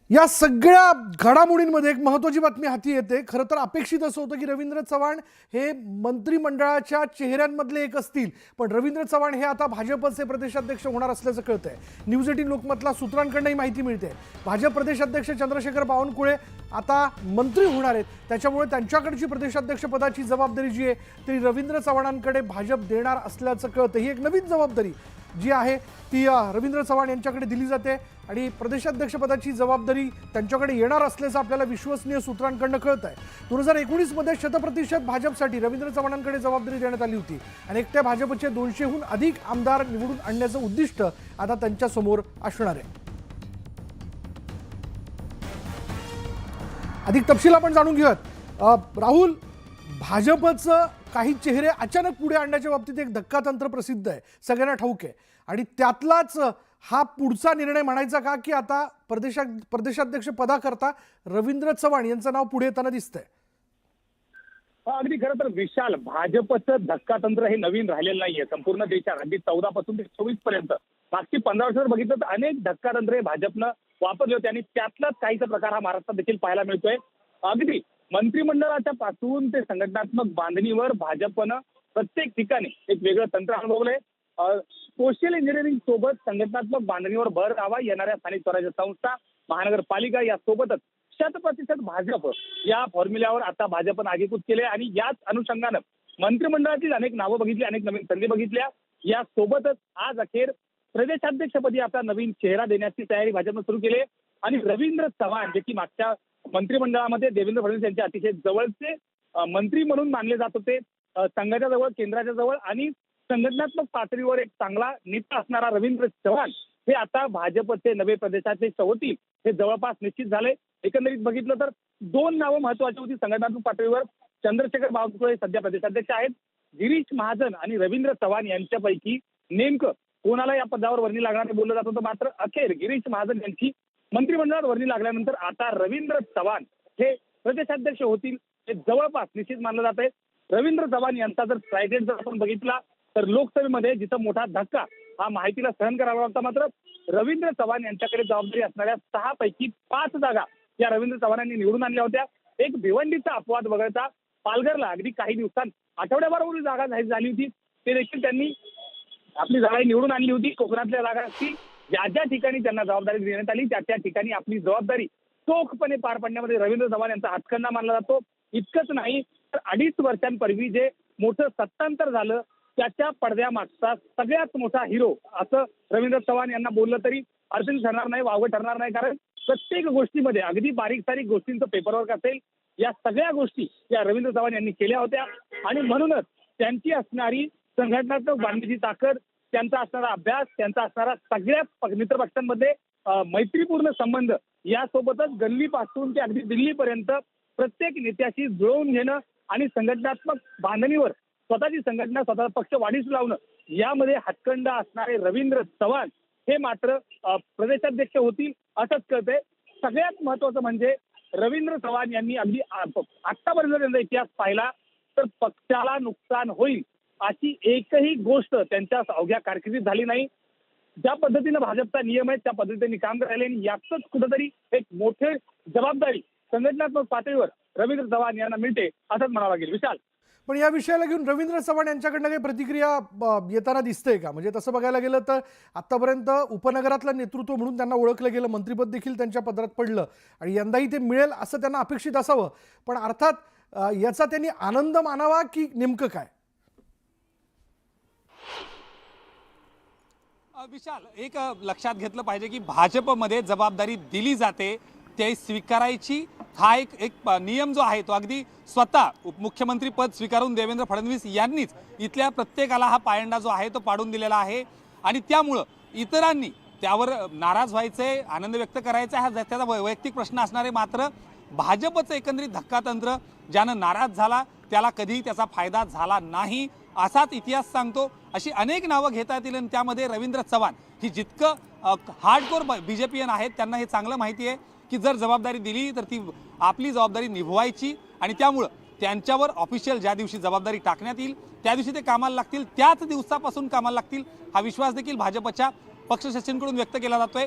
या सगळ्या घडामोडींमध्ये एक महत्त्वाची बातमी हाती येते। खरं तर अपेक्षित असं होतं की रवींद्र चव्हाण हे मंत्रिमंडळाच्या चेहऱ्यांमधले एक असतील, पण रवींद्र चव्हाण हे आता भाजपचे प्रदेशाध्यक्ष होणार असल्याचं कळतंय। न्यूज 18 लोकमतला सूत्रांकडूनही माहिती मिळते। भाजप प्रदेशाध्यक्ष चंद्रशेखर बावनकुळे आता मंत्री होणार आहेत, त्याच्यामुळे त्यांच्याकडची प्रदेशाध्यक्ष पदाची जबाबदारी जी आहे ती रवींद्र चव्हाणांकडे भाजप देणार असल्याचं कळतं। ही एक नवीन जबाबदारी जी आहे ती रवींद्र चव्हाण यांच्याकडे दिली जाते आणि प्रदेशाध्यक्षपदाची जबाबदारी त्यांच्याकडे येणार असल्याचं आपल्याला विश्वसनीय सूत्रांकडून कळत आहे। 2019 मध्ये 100% भाजपसाठी रवींद्र चव्हाणांकडे जबाबदारी देण्यात आली होती आणि एकट्या भाजपचे 200हून अधिक आमदार निवडून आणण्याचं उद्दिष्ट आता त्यांच्या समोर असणार आहे। अधिक तपशील आपण जाणून घेऊयात। राहुल, भाजपचं काही चेहरे अचानक पुढे आणण्याच्या बाबतीत एक धक्कातंत्र प्रसिद्ध आहे, सगळ्यांना ठाऊक आहे आणि त्यातलाच हा पुढचा निर्णय म्हणायचा का की आता प्रदेशाध्यक्ष पदाकरता रवींद्र चव्हाण यांचं नाव पुढे येताना दिसतंय? अगदी खरं तर विशाल, भाजपचं धक्कातंत्र हे नवीन राहिलेलं नाहीये संपूर्ण देशात। अगदी 14 पासून ते 24 पर्यंत मागची 15 वर्ष बघितलं तर अनेक धक्कातंत्र हे भाजपनं वापरले होते आणि त्यातलाच काहीचा प्रकार हा महाराष्ट्रात देखील पाहायला मिळतोय। अगदी मंत्रिमंडळाच्या पासून ते संघटनात्मक बांधणीवर भाजपनं प्रत्येक ठिकाणी एक वेगळं तंत्र अनुभवलंय। सोशल इंजिनिअरिंग सोबत संघटनात्मक बांधणीवर भर द्यावा, येणाऱ्या स्थानिक स्वराज्य संस्था, महानगरपालिका यासोबतच 100% भाजप या फॉर्म्युल्यावर आता भाजपनं आगेकूच केले आणि याच अनुषंगानं मंत्रिमंडळातील अनेक नावं बघितली, अनेक नवीन संधी बघितल्या। यासोबतच आज अखेर प्रदेशाध्यक्षपदी आता नवीन चेहरा देण्याची तयारी भाजपनं सुरू केली आणि रवींद्र चव्हाण जे की मागच्या मंत्रिमंडळामध्ये देवेंद्र फडणवीस यांचे अतिशय जवळचे मंत्री म्हणून मानले जात होते, संघाच्या जवळ, केंद्राच्या जवळ आणि संघटनात्मक पातळीवर एक चांगला नेता असणारा रवींद्र चव्हाण हे आता भाजपचे नवे प्रदेशाध्यक्ष होतील हे जवळपास निश्चित झाले। एकंदरीत बघितलं तर दोन नावं महत्वाची होती संघटनात्मक पातळीवर। चंद्रशेखर बावनकुळे सध्या प्रदेशाध्यक्ष आहेत, गिरीश महाजन आणि रवींद्र चव्हाण यांच्यापैकी नेमकं कोणाला या पदावर वर्णी लागणार हे बोललं जात होतं, मात्र अखेर गिरीश महाजन यांची मंत्रिमंडळात वर्णी लागल्यानंतर आता रवींद्र चव्हाण हे प्रदेशाध्यक्ष होतील हे जवळपास निश्चित मानलं जात आहे। रवींद्र चव्हाण यांचा जर ट्राय रेट जर आपण बघितला तर लोकसभेमध्ये जिथं मोठा धक्का हा माहितीला सहन करावा लागता, मात्र रवींद्र चव्हाण यांच्याकडे जबाबदारी असणाऱ्या 6 पैकी 5 जागा या रवींद्र चव्हाणांनी निवडून आणल्या होत्या। एक भिवंडीचा अपवाद वगळता पालघरला अगदी काही दिवसांत आठवड्याभरापूर्वी जागा जाहीर झाली होती, ते देखील त्यांनी आपली जागा निवडून आणली होती। कोकणातल्या जागा असतील ज्या ज्या ठिकाणी त्यांना जबाबदारी देण्यात आली त्या त्या ठिकाणी आपली जबाबदारी चोखपणे पार पाडण्यामध्ये रवींद्र चव्हाण यांचा हातखंडा मानला जातो। इतकंच नाही तर 2.5 वर्षांपूर्वी जे मोठं सत्तांतर झालं त्याच्या पडद्यामागचा सगळ्यात मोठा हिरो असं रवींद्र चव्हाण यांना बोललं तरी अडचण ठरणार नाही, वावगं ठरणार नाही, कारण प्रत्येक गोष्टीमध्ये अगदी बारीक सारीक गोष्टींचं पेपरवर्क असेल, या सगळ्या गोष्टी या रवींद्र चव्हाण यांनी केल्या होत्या आणि म्हणूनच त्यांची असणारी संघटनात्मक बांधणीची ताकद, त्यांचा असणारा अभ्यास, त्यांचा असणारा सगळ्या मित्रपक्षांमध्ये मैत्रीपूर्ण संबंध, यासोबतच गल्लीपासून ते अगदी दिल्लीपर्यंत प्रत्येक नेत्याशी जुळवून घेणं आणि संघटनात्मक बांधणीवर स्वतःची संघटना, स्वतःचा पक्ष वाढीस लावणं, यामध्ये हातखंडा असणारे रवींद्र चव्हाण हे मात्र प्रदेशाध्यक्ष होतील असंच कळतंय। सगळ्यात महत्वाचं म्हणजे रवींद्र चव्हाण यांनी अगदी आतापर्यंत त्यांचा इतिहास पाहिला तर पक्षाला नुकसान होईल अशी एकही गोष्ट त्यांच्या अवघ्या कारकिर्दीत झाली नाही। ज्या पद्धतीनं भाजपचा नियम आहे त्या पद्धतीने काम करायला आणि यातच कुठेतरी एक मोठी जबाबदारी संघटनात्मक पातळीवर रवींद्र चव्हाण यांना मिळते असंच म्हणावं लागेल। विशाल, पण या विषयाला घेऊन रवींद्र चव्हाण यांच्याकडनं काही प्रतिक्रिया येताना दिसते का? म्हणजे तसं बघायला गेलं तर आतापर्यंत उपनगरातलं नेतृत्व म्हणून त्यांना ओळखलं गेलं, मंत्रिपद देखील त्यांच्या पदरात पडलं आणि यंदाही ते मिळेल असं त्यांना अपेक्षित असावं, पण अर्थात याचा त्यांनी आनंद मानावा की नेमकं काय? विशाल, एक लक्षात घेतलं पाहिजे की भाजपमध्ये जबाबदारी दिली जाते ते स्वीकारायची हा एक नियम जो आहे तो अगदी स्वतः उपमुख्यमंत्री पद स्वीकारून देवेंद्र फडणवीस यांनीच इथल्या प्रत्येकाला हा पायंडा जो आहे तो पाडून दिलेला आहे आणि त्यामुळं इतरांनी त्यावर नाराज व्हायचे, आनंद व्यक्त करायचा हा त्याचा वैयक्तिक प्रश्न असणारे, मात्र भाजपचं एकंदरीत धक्कातंत्र ज्यानं नाराज झाला त्याला कधीही त्याचा फायदा झाला नाही असाच इतिहास सांगतो। अशी अनेक नावं घेता येतील आणि त्यामध्ये रवींद्र चव्हाण ही जितकं हार्डकोर बीजेपीयन आहेत त्यांना हे चांगलं माहिती आहे की जर जबाबदारी दिली तर ती आपली जबाबदारी निभवायची आणि त्यामुळं त्यांच्यावर ऑफिशियल ज्या दिवशी जबाबदारी टाकण्यात येईल त्या दिवशी ते कामाला लागतील, त्याच दिवसापासून कामाला लागतील हा विश्वास देखील भाजपच्या पक्षश्रेष्ठींकडून व्यक्त केला जातोय।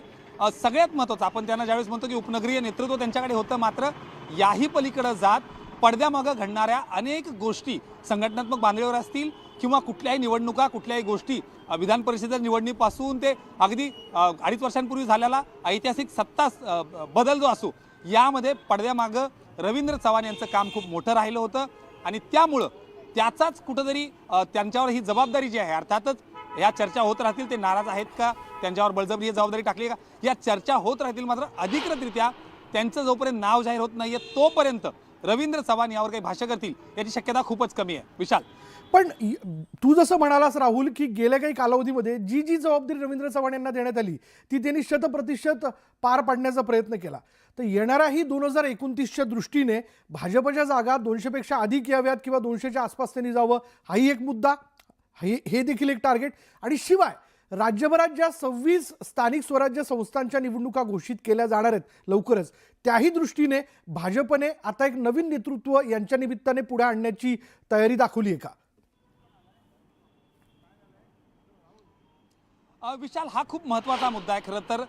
सगळ्यात महत्त्वाचं आपण त्यांना ज्यावेळेस म्हणतो की उपनगरीय नेतृत्व त्यांच्याकडे होतं, मात्र याही पलीकडे जात पडद्यामागं घडणाऱ्या अनेक गोष्टी संघटनात्मक बांधणीवर असतील किंवा कुठल्याही निवडणुका कुठल्याही गोष्टी विधान परिषद निवडणुकीपासून ते अगदी 2.5 वर्षांपूर्वी झालेला ऐतिहासिक सत्ता बदल जो असो, यामध्ये पडद्यामागं रवींद्र चव्हाण यांचं काम खूप मोठं राहिलं होतं आणि त्यामुळं त्याचाच कुठंतरी त्यांच्यावर ही जबाबदारी जी आहे, अर्थातच या चर्चा होत राहतील ते नाराज आहेत का, त्यांच्यावर बळजबरी जबाबदारी टाकली का, या चर्चा होत राहतील, मात्र अधिकृतरित्या त्यांचं जोपर्यंत नाव जाहीर होत नाहीये तोपर्यंत रवींद्र चव्हाण यावर काही भाष्य करतील याची शक्यता खूपच कमी आहे. विशाल, पण तू जसं म्हणालास राहुल की गेल्या काही कालावधीमध्ये जी जी जबाबदारी रवींद्र चव्हाण यांना देण्यात आली ती त्यांनी 100% पार पाडण्याचा प्रयत्न केला. तर येणाऱ्याही 2029च्या दृष्टीने भाजपच्या जागा 200पेक्षा अधिक याव्यात किंवा 200च्या आसपास त्यांनी जावं, हाही एक मुद्दा, हे देखील एक टार्गेट. आणि शिवाय राज्यभरात ज्या 26 स्थानिक स्वराज्य संस्थांच्या निवडणुका घोषित केल्या जाणार आहेत लवकरच, त्याही दृष्टीने भाजपने आता एक नवीन नेतृत्व यांच्या निमित्ताने पुढे आणण्याची तयारी दाखवली आहे का? विशाल, हा खूप महत्त्वाचा मुद्दा आहे. खरं तर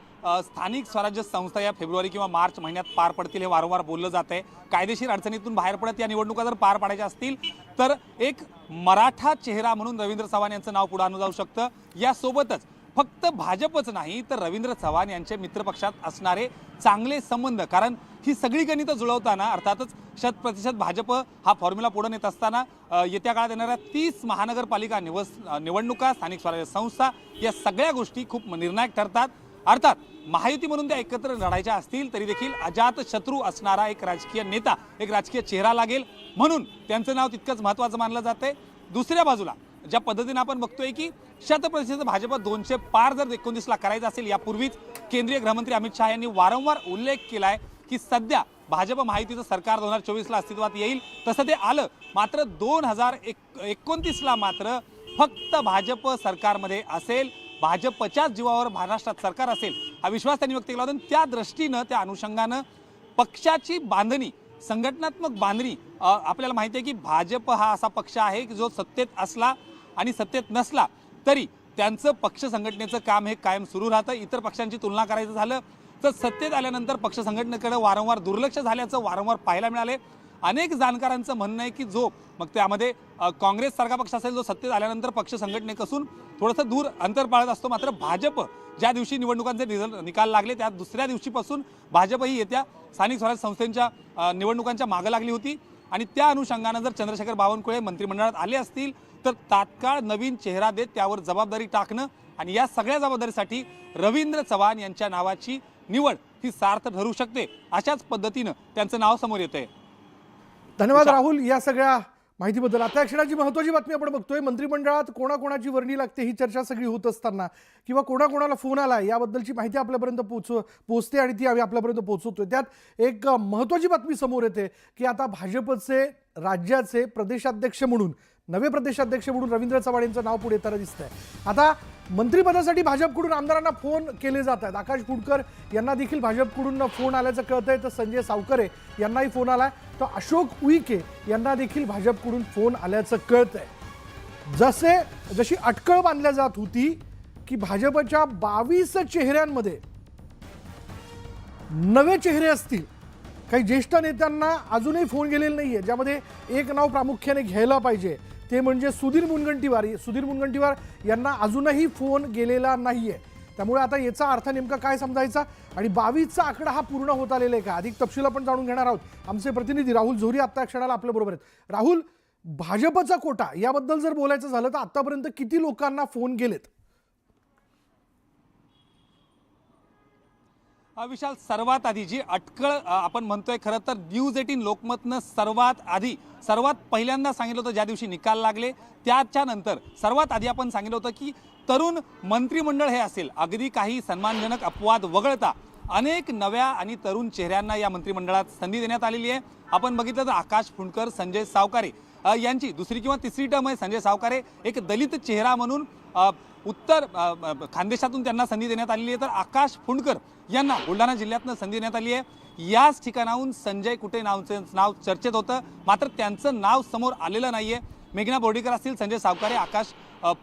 स्थानिक स्वराज्य संस्था या फेब्रुवारी किंवा मार्च महिन्यात पार पडतील हे वारंवार बोललं जात आहे. कायदेशीर अडचणीतून बाहेर पडत या निवडणुका जर पार पाडायच्या असतील तर एक मराठा चेहरा म्हणून रवींद्र चव्हाण यांचं नाव पुढे आणलं जाऊ शकतं. यासोबतच फक्त भाजपच नाही तर रवींद्र चव्हाण यांचे मित्रपक्षात असणारे चांगले संबंध, कारण ही सगळी गणितं जुळवताना अर्थातच 100% भाजप हा फॉर्म्युला पुढे नेत असताना येत्या काळात येणाऱ्या 30 महानगरपालिका निवडणुका, स्थानिक स्वराज्य संस्था या सगळ्या गोष्टी खूप निर्णायक ठरतात. अर्थात महायुती म्हणून त्या एकत्र लढायच्या असतील तरी देखील अजात शत्रू असणारा एक राजकीय नेता, एक राजकीय चेहरा लागेल, म्हणून त्यांचं नाव तितकंच महत्त्वाचं मानलं जाते. दुसऱ्या बाजूला ज्या पद्धतीने आपण बघतोय की 100% भाजप 200 पार जर 29ला करायचं असेल, यापूर्वीच केंद्रीय गृहमंत्री अमित शहा यांनी वारंवार उल्लेख केलाय की सध्या भाजप महायुतीचं सरकार 2024ला अस्तित्वात येईल, तसं ते आलं, मात्र 2029ला मात्र फक्त भाजप सरकारमध्ये असेल, भाजपच्याच जीवावर महाराष्ट्रात सरकार असेल हा विश्वास त्यांनी व्यक्त केला होता. त्या दृष्टीनं, त्या अनुषंगानं पक्षाची बांधणी, संघटनात्मक बांधणी, आपल्याला माहिती आहे की भाजप हा असा पक्ष आहे की जो सत्तेत असला आणि सत्तेत नसला तरी त्यांचं पक्ष संघटनेचं काम हे कायम सुरू राहतं. इतर पक्षांची तुलना करायचं झालं तर सत्तेत आल्यानंतर पक्ष संघटनेकडे वारंवार दुर्लक्ष झाल्याचं वारंवार पाहायला मिळाले. अनेक जाणकारांचं म्हणणं आहे की जो मग त्यामध्ये काँग्रेससारखा पक्ष असेल जो सत्तेत आल्यानंतर पक्ष संघटनेपासून थोडंसं दूर अंतर पाळत असतो, मात्र भाजप ज्या दिवशी निवडणुकांचे निकाल लागले त्या दुसऱ्या दिवशीपासून भाजप ही येत्या स्थानिक स्वराज्य संस्थांच्या निवडणुकांच्या मागे लागली होती. आणि त्या अनुषंगानं जर चंद्रशेखर बावनकुळे मंत्रिमंडळात आले असतील तर तात्काळ नवीन चेहरा देत त्यावर जबाबदारी टाकणं आणि या सगळ्या जबाबदारीसाठी रवींद्र चव्हाण यांच्या नावाची निवड ही सार्थ ठरू शकते, अशाच पद्धतीनं त्यांचं नाव समोर येतंय. धन्यवाद राहुल या सगळ्या माहितीबद्दल. आता क्षणाची महत्त्वाची बातमी आपण बघतोय. मंत्रिमंडळात कोणाकोणाची वर्णी लागते ही चर्चा सगळी होत असताना किंवा कोणाकोणाला फोन आला याबद्दलची माहिती आपल्यापर्यंत पोहोचते आणि ती आम्ही आपल्यापर्यंत पोहोचवतोय. त्यात एक महत्त्वाची बातमी समोर येते की आता भाजपचे राज्याचे प्रदेशाध्यक्ष म्हणून, नवे प्रदेशाध्यक्ष म्हणून रवींद्र चव्हाण यांचं नाव पुढे येताना दिसतंय. आता मंत्रिपदासाठी भाजपकडून आमदारांना फोन केले जात आहेत. आकाश फुंडकर यांना देखील भाजपकडून फोन आल्याचं कळतंय, तर संजय सावकारे यांनाही फोन आलाय, तर अशोक उईके यांना देखील भाजपकडून फोन आल्याचं कळतंय. जशी अटकळ बांधल्या जात होती की भाजपच्या 22 चेहऱ्यांमध्ये नवे चेहरे असतील, काही ज्येष्ठ नेत्यांना अजूनही फोन गेलेले नाहीये, ज्यामध्ये एक नाव प्रामुख्याने घ्यायला पाहिजे ते म्हणजे सुधीर मुनगंटीवार यांना अजूनही फोन गेलेला नाहीये. त्यामुळे आता याचा अर्थ नेमका काय समजायचा आणि 22चा आकडा हा पूर्ण होत आलेला आहे का, अधिक तपशील आपण जाणून घेणार आहोत. आमचे प्रतिनिधी राहुल झोरी आता क्षणाला आपल्या बरोबर आहेत. राहुल, भाजपचा कोटा याबद्दल जर बोलायचं झालं तर आतापर्यंत किती लोकांना फोन गेलेत? विशाल, सर्वात आधी जी अटकळ आपण म्हणतोय, खरं तर न्यूज 18 लोकमतनं सर्वात पहिल्यांदा सांगितलं होतं ज्या दिवशी निकाल लागले त्याच्यानंतर सर्वात आधी आपण सांगितलं होतं की तरुण मंत्रिमंडळ हे असेल, अगदी काही सन्मानजनक अपवाद वगळता अनेक नव्या आणि तरुण चेहऱ्यांना या मंत्रिमंडळात संधी देण्यात आलेली आहे. आपण बघितलं तर आकाश फुंडकर, संजय सावकारे यांची दुसरी किंवा तिसरी टर्म आहे. संजय सावकारे एक दलित चेहरा म्हणून उत्तर खानदेशातून त्यांना संधी देण्यात आलेली आहे, तर आकाश फुंडकर यांना बुलढाणा जिल्ह्यातनं संधी देण्यात आली आहे. याच ठिकाणाहून संजय कुटे नाव चर्चेत होतं, मात्र त्यांचं नाव समोर आलेलं नाहीये. मेघना बोर्डीकर असतील, संजय सावकारे, आकाश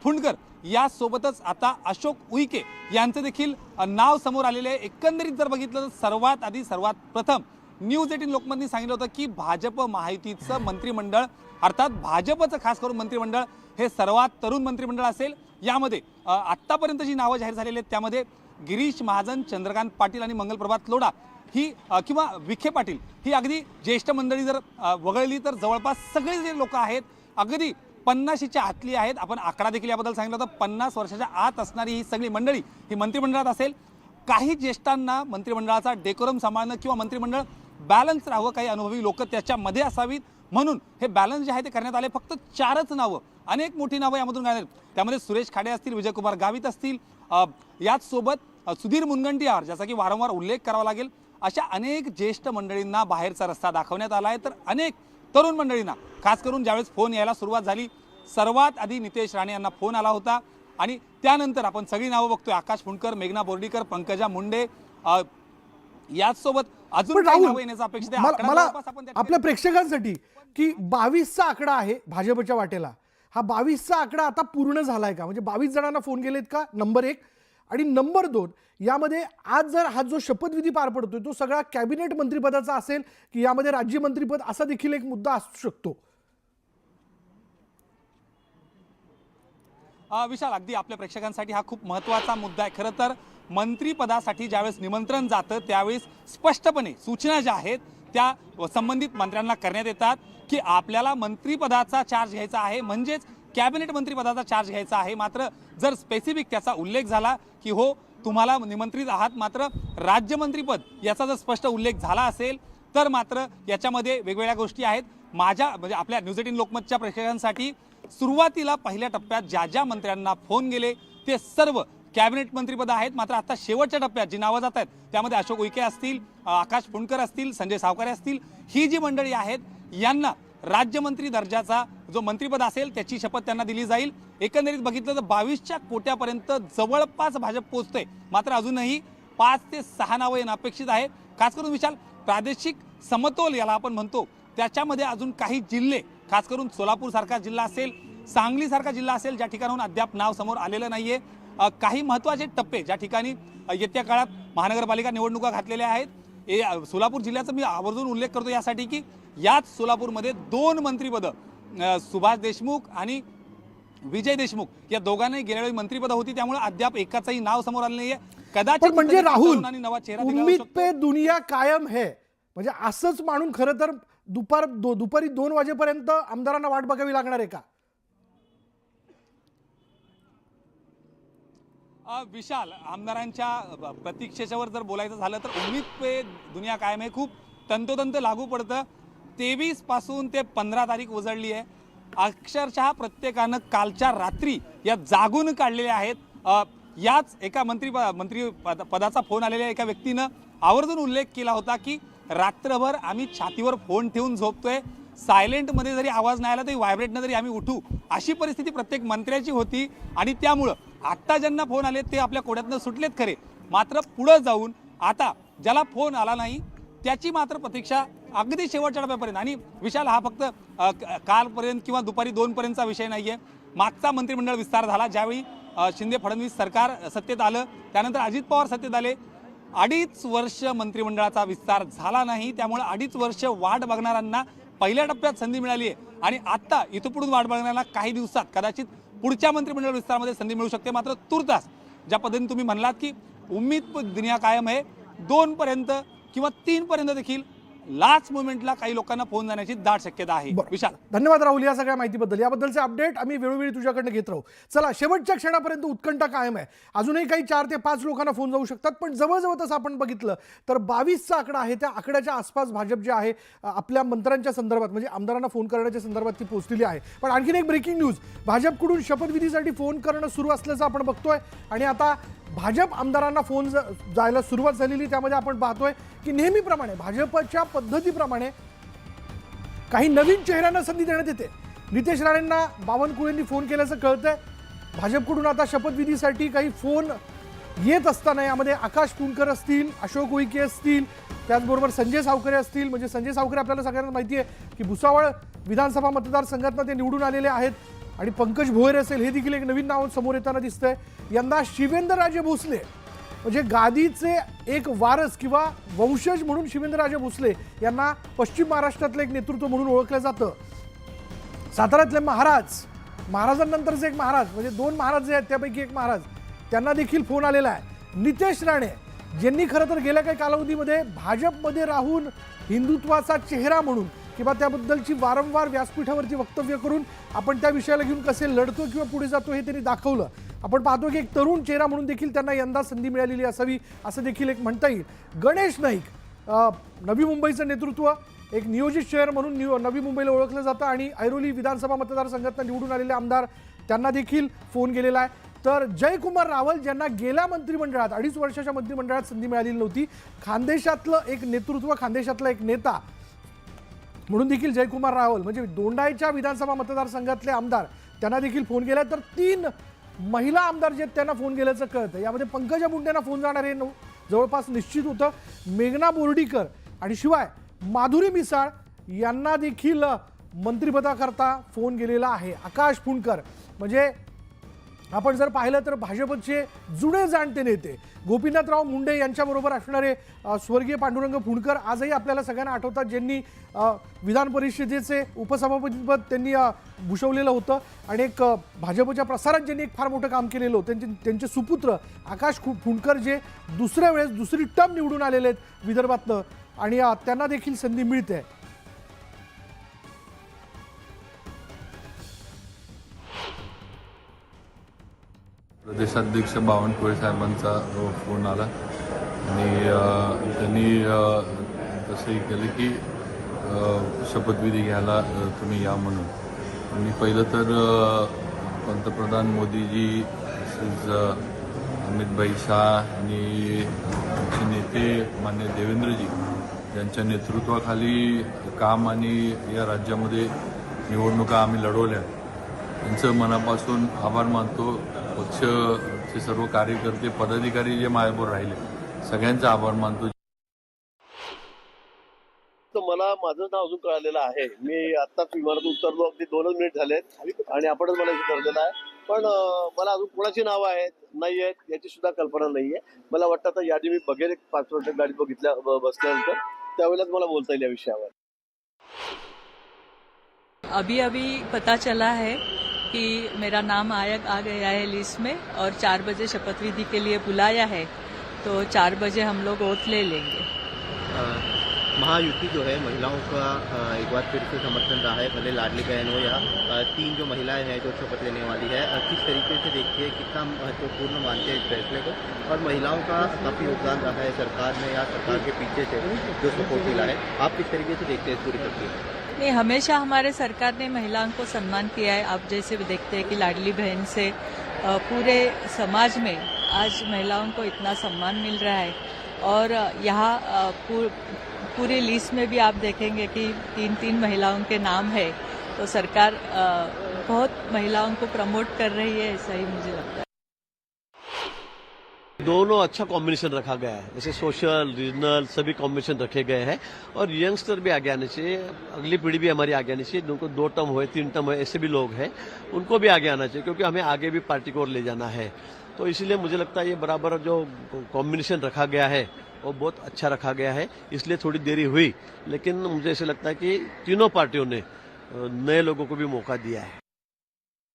फुंडकर यासोबतच आता अशोक उईके यांचं देखील नाव समोर आलेले आहे। एकंदरीत जर बघितलं तर सर्वात आधी सर्वात प्रथम न्यूज 18 लोकमतनी सांगितलं होतं की भाजप महायुतीचं मंत्रिमंडळ अर्थात भाजपचं खास करून मंत्रिमंडळ हे सर्वात तरुण मंत्रिमंडळ असेल। यामध्ये आत्तापर्यंत जी नावं जाहीर झालेली आहेत त्यामध्ये गिरीश महाजन, चंद्रकांत पाटील आणि मंगलप्रभात लोढा ही किंवा विखे पाटील ही अगदी ज्येष्ठ मंडळी जर वगळली तर जवळपास सगळे जे लोक आहेत अगदी 50च्या आतली आहेत। आपण आकडा देखील याबद्दल सांगितलं होतं, 50 वर्षाच्या आत असणारी ही सगळी मंडळी ही मंत्रिमंडळात असेल। काही ज्येष्ठांना मंत्रिमंडळाचा डेकोरम सांभाळणं किंवा मंत्रिमंडळ बॅलन्स राहावं, काही अनुभवी लोक त्याच्यामध्ये असावीत म्हणून हे बॅलन्स जे आहे ते करण्यात आले। फक्त 4च नावं, अनेक मोठी नावं यामधून काढली, त्यामध्ये सुरेश खाडे असतील, विजयकुमार गावित असतील, याच सोबत सुधीर मुनगंटीवार ज्याचा की वारंवार उल्लेख करावा लागेल, अशा अनेक ज्येष्ठ मंडळींना बाहेरचा रस्ता दाखवण्यात आला आहे। तर अनेक तरुण मंडळींना खास करून ज्यावेळेस फोन यायला सुरुवात झाली सर्वात आधी नितेश राणे यांना फोन आला होता आणि त्यानंतर आपण सगळी नावं बघतोय, आकाश फुंडकर, मेघना बोर्डीकर, पंकजा मुंडे, याचसोबत अजून काही नावं येण्याचं अपेक्षित आहे। आकडा मला जवळपास आपण आपल्या प्रेक्षकांसाठी की 22चा आकडा आहे भाजपच्या वाटेला, हा 22चा आकडा आता पूर्ण झालाय का? म्हणजे 22 जणांना फोन केलेत का? नंबर 1 आणि नंबर 2 यामध्ये आज जर हा जो शपथविधी पार पडतोय तो सगळा कॅबिनेट मंत्रिपदाचा असेल की यामध्ये राज्यमंत्रीपद असा देखील एक मुद्दा असू शकतो? विशाल, अगदी आपल्या प्रेक्षकांसाठी हा खूप महत्त्वाचा मुद्दा आहे। खरं तर मंत्रिपदासाठी ज्यावेळेस निमंत्रण जातं त्यावेळेस स्पष्टपणे सूचना ज्या आहेत त्या संबंधित मंत्र्यांना करण्यात येतात की आपल्याला मंत्रिपदाचा चार्ज घ्यायचा आहे, म्हणजेच कॅबिनेट मंत्रिपदाचा चार्ज घ्यायचा आहे। मात्र जर स्पेसिफिक त्याचा उल्लेख झाला की हो तुम्हाला निमंत्रित आहात, मात्र राज्यमंत्रीपद याचा जर स्पष्ट उल्लेख झाला असेल तर मात्र याच्यामध्ये वेगवेगळ्या गोष्टी आहेत। माझ्या म्हणजे आपल्या न्यूज 18 लोकमतच्या प्रेक्षकांसाठी सुरुवातीला पहिल्या टप्प्यात ज्या ज्या मंत्र्यांना फोन गेले ते सर्व कॅबिनेट मंत्रिपद आहेत, मात्र आता शेवटच्या टप्प्यात जी नावं जात आहेत त्यामध्ये अशोक उईके असतील, आकाश फुंडकर असतील, संजय सावकारे असतील, ही जी मंडळी आहेत यांना राज्यमंत्री दर्जाचा जो मंत्रिपद असेल त्याची शपथ त्यांना दिली जाईल। एकंदरीत बघितलं तर 22च्या कोट्यापर्यंत जवळपास भाजप पोहोचतोय, मात्र अजूनही 5 ते 6 नावं येणं अपेक्षित आहे। खास करून विशाल, प्रादेशिक समतोल याला आपण म्हणतो त्याच्यामध्ये अजून काही जिल्हे, खास करून सोलापूर सारखा जिल्हा असेल, सांगली सारखा जिल्हा असेल ज्या ठिकाणाहून अद्याप नाव समोर आलेलं नाहीये। काही महत्त्वाचे टप्पे ज्या ठिकाणी येत्या काळात महानगरपालिका निवडणुका घातलेल्या आहेत। सोलापूर जिल्ह्याचा मी आवर्जून उल्लेख करतो यासाठी की याच सोलापूरमध्ये 2 मंत्रिपदं सुभाष देशमुख आणि विजय देशमुख या दोघांनाही गेल्या वेळी मंत्रिपद होती, त्यामुळे अद्याप एकाचंही नाव समोर आलं नाहीये। कदाचित म्हणजे राहुल, नवा चेहरा उम्मीद पे दुनिया कायम है म्हणजे असंच मानून खरं तर दुपारी 2 वाजेपर्यंत आमदारांना वाट बघावी लागणार आहे का? विशाल, आमदारांच्या प्रतीक्षेच्यावर जर बोलायचं झालं तर उम्मीद पे दुनिया कायम आहे खूप तंतोतंत लागू पडतं। 23 पासून ते 15 तारीख उजळली आहे, अक्षरशः प्रत्येकानं कालच्या रात्री या जागून काढलेले आहेत। याच एका मंत्री पदाचा फोन आलेल्या एका व्यक्तीनं आवर्जून उल्लेख केला होता की रात्रभर आम्ही छातीवर फोन ठेवून झोपतोय, सायलेंटमध्ये जरी आवाज नाही आला तरी व्हायब्रेटनं जरी आम्ही उठू, अशी परिस्थिती प्रत्येक मंत्र्याची होती। आणि त्यामुळं आत्ता ज्यांना फोन आले ते आपल्या कोड्यातनं सुटलेत खरे, मात्र पुढे जाऊन आता ज्याला फोन आला नाही त्याची मात्र प्रतीक्षा अगदी शेवटच्या टप्प्यापर्यंत। आणि विशाल, हा फक्त कालपर्यंत किंवा दुपारी 2 पर्यंतचा विषय नाहीये। मागचा मंत्रिमंडळ विस्तार झाला ज्यावेळी शिंदे फडणवीस सरकार सत्तेत आलं, त्यानंतर अजित पवार सत्तेत आले, 2.5 वर्ष मंत्रिमंडळाचा विस्तार झाला नाही, त्यामुळे 2.5 वर्ष वाट बघणाऱ्यांना पहिल्या टप्प्यात संधी मिळाली आहे आणि आता इथं पुढून वाट बघणाऱ्यांना काही दिवसात कदाचित पुढच्या मंत्रिमंडळ विस्तारामध्ये संधी मिळू शकते। मात्र तुर्तास ज्या पद्धतीने तुम्ही म्हणलात की उम्मीद दुनिया कायम आहे, 2 पर्यंत किंवा 3 पर्यंत देखील लास्ट मोमेंटला काही लोकांना फोन जाण्याची दाट शक्यता आहे। विशाल, धन्यवाद राहुल या सगळ्या माहितीबद्दल। याबद्दलचे अपडेट आम्ही वेळोवेळी तुझ्याकडनं घेत राहू। चला, शेवटच्या क्षणापर्यंत उत्कंठा कायम आहे, अजूनही काही 4 ते 5 लोकांना फोन जाऊ शकतात, पण जवळजवळ तसं आपण बघितलं तर 22चा आकडा आहे, त्या आकड्याच्या आसपास भाजप जे आहे आपल्या मंत्र्यांच्या संदर्भात म्हणजे आमदारांना फोन करण्याच्या संदर्भात ती पोहोचलेली आहे। पण आणखीन एक ब्रेकिंग न्यूज, भाजपकडून शपथविधीसाठी फोन करणं सुरू असल्याचं आपण बघतोय आणि आता भाजप आमदारांना फोन जायला सुरुवात झालेली, त्यामध्ये आपण पाहतोय की नेहमीप्रमाणे भाजपच्या पद्धतीप्रमाणे काही नवीन चेहऱ्यांना संधी देण्यात येते। नितेश राणेंना बावनकुळेंनी फोन केल्याचं कळतंय। भाजपकडून आता शपथविधीसाठी काही फोन येत असताना यामध्ये आकाश फुंडकर असतील, अशोक उईके असतील, त्याचबरोबर संजय सावकारे असतील। म्हणजे संजय सावकारे आपल्याला सगळ्यांना माहिती आहे की भुसावळ विधानसभा मतदारसंघातनं ते निवडून आलेले आहेत। आणि पंकज भोयर असेल, हे देखील एक नवीन नाव समोर येताना दिसतंय. यंदा शिवेंद्रराजे भोसले म्हणजे गादीचे एक वारस किंवा वंशज म्हणून शिवेंद्रराजे भोसले यांना पश्चिम महाराष्ट्रातलं एक नेतृत्व म्हणून ओळखलं जातं. साताऱ्यातले महाराजांनंतरचे एक महाराज म्हणजे 2 महाराज जे आहेत त्यापैकी एक महाराज, त्यांना देखील फोन आलेला आहे. नितेश राणे ज्यांनी खरं तर गेल्या काही कालावधीमध्ये भाजपमध्ये राहून हिंदुत्वाचा चेहरा म्हणून किंवा त्याबद्दलची वारंवार व्यासपीठावरती वक्तव्य करून आपण त्या विषयाला घेऊन कसे लढतो किंवा पुढे जातो हे त्यांनी दाखवलं. आपण पाहतो की एक तरुण चेहरा म्हणून देखील त्यांना यंदा संधी मिळालेली असावी असं देखील एक म्हणता येईल. गणेश नाईक नवी मुंबईचं नेतृत्व, एक नियोजित शहर म्हणून नवी मुंबईला ओळखलं जातं आणि ऐरोली विधानसभा मतदारसंघातून निवडून आलेले आमदार, त्यांना देखील फोन गेलेला आहे. तर जयकुमार रावल ज्यांना गेल्या मंत्रिमंडळात 2.5 वर्षाच्या मंत्रिमंडळात संधी मिळालेली नव्हती, खानदेशातलं एक नेतृत्व, खानदेशातला एक नेता म्हणून देखील जयकुमार रावल म्हणजे दोंडाईच्या विधानसभा मतदारसंघातले आमदार, त्यांना देखील फोन गेला. तर 3 महिला आमदार जे आहेत त्यांना फोन गेल्याचं कळतं. यामध्ये पंकजा मुंडेंना फोन जाणार हे जवळपास निश्चित होतं. मेघना बोर्डीकर आणि शिवाय माधुरी मिसाळ यांना देखील मंत्रिपदाकरता फोन गेलेला आहे. आकाश फुंडकर म्हणजे आपण जर पाहिलं तर भाजपचे जुने जाणते नेते गोपीनाथराव मुंडे यांच्याबरोबर असणारे स्वर्गीय पांडुरंग फुंडकर आजही आपल्याला सगळ्यांना आठवतात, ज्यांनी विधान परिषदेचे उपसभापतीपद त्यांनी भूषवलेलं होतं आणि एक भाजपच्या प्रसारात ज्यांनी एक फार मोठं काम केलेलं होतं. त्यांचे सुपुत्र आकाश फुंडकर जे दुसऱ्या वेळेस दुसरी टर्म निवडून आलेले आहेत विदर्भातनं आणि त्यांना देखील संधी मिळते. प्रदेशाध्यक्ष बावनकुळे साहेबांचा फोन आला आणि त्यांनी तसंही केलं की शपथविधी घ्यायला तुम्ही या म्हणून. आणि पहिलं तर पंतप्रधान मोदीजी तसेच अमित शाह आणि आमचे नेते मान्य देवेंद्रजी यांच्या नेतृत्वाखाली काम आणि या राज्यामध्ये निवडणुका आम्ही लढवल्या, त्यांचं मनापासून आभार मानतो. पक्षाचे सर्व कार्यकर्ते पदाधिकारी जे माझ्याबरोबर राहिले सगळ्यांचा आभार मानतो. मला माझं नाव अजून कळालेलं आहे. मी आत्ताच विमानात उतरलो, अगदी 2 मिनिट झालेत आणि आपणच मला इथे धरलेलं आहे. पण मला अजून कोणाची नावं आहेत नाही आहेत याची सुद्धा कल्पना नाहीये. मला वाटतं आता यादी मी बघेल 5 मिनिटं गाडीत बसल्यानंतर, त्यावेळेलाच मला बोलता येईल या विषयावर. अभी पता चला है कि मेरा नाम आ गया है लिस्ट में और 4 बजे शपथ विधि के लिए बुलाया है, तो 4 बजे हम लोग ओथ ले लेंगे. महायुति जो है महिलाओं का एक बार फिर से समर्थन रहा है, भले लाडली बहन हो या 3 जो महिलाएं हैं जो शपथ लेने वाली है. किस तरीके से देखते हैं, कितना महत्वपूर्ण मानते हैं इस फैसले को, और महिलाओं का काफ़ी योगदान रहा है सरकार में या सरकार के पीछे से जो सपोर्ट मिला है, आप किस तरीके से देखते हैं इस पूरी प्रक्रिया? नहीं, हमेशा हमारे सरकार ने महिलाओं को सम्मान किया है. आप जैसे भी देखते हैं कि लाडली बहन से पूरे समाज में आज महिलाओं को इतना सम्मान मिल रहा है. और यहाँ पूरी लिस्ट में भी आप देखेंगे कि 3 महिलाओं के नाम है, तो सरकार बहुत महिलाओं को प्रमोट कर रही है, ऐसा ही मुझे लगता है. दोनों अच्छा कॉम्बिनेशन रखा गया है, जैसे सोशल रीजनल सभी कॉम्बिनेशन रखे गए हैं. और यंगस्टर भी आगे आने चाहिए, अगली पीढ़ी भी हमारी आगे आनी चाहिए. जिनको 2 टर्म हुए 3 टर्म हुए ऐसे भी लोग हैं, उनको भी आगे आना चाहिए, क्योंकि हमें आगे भी पार्टी को और ले जाना है. तो इसीलिए मुझे लगता है ये बराबर जो कॉम्बिनेशन रखा गया है वो बहुत अच्छा रखा गया है. इसलिए थोड़ी देरी हुई, लेकिन मुझे ऐसे लगता है कि तीनों पार्टियों ने नए लोगों को भी मौका दिया है.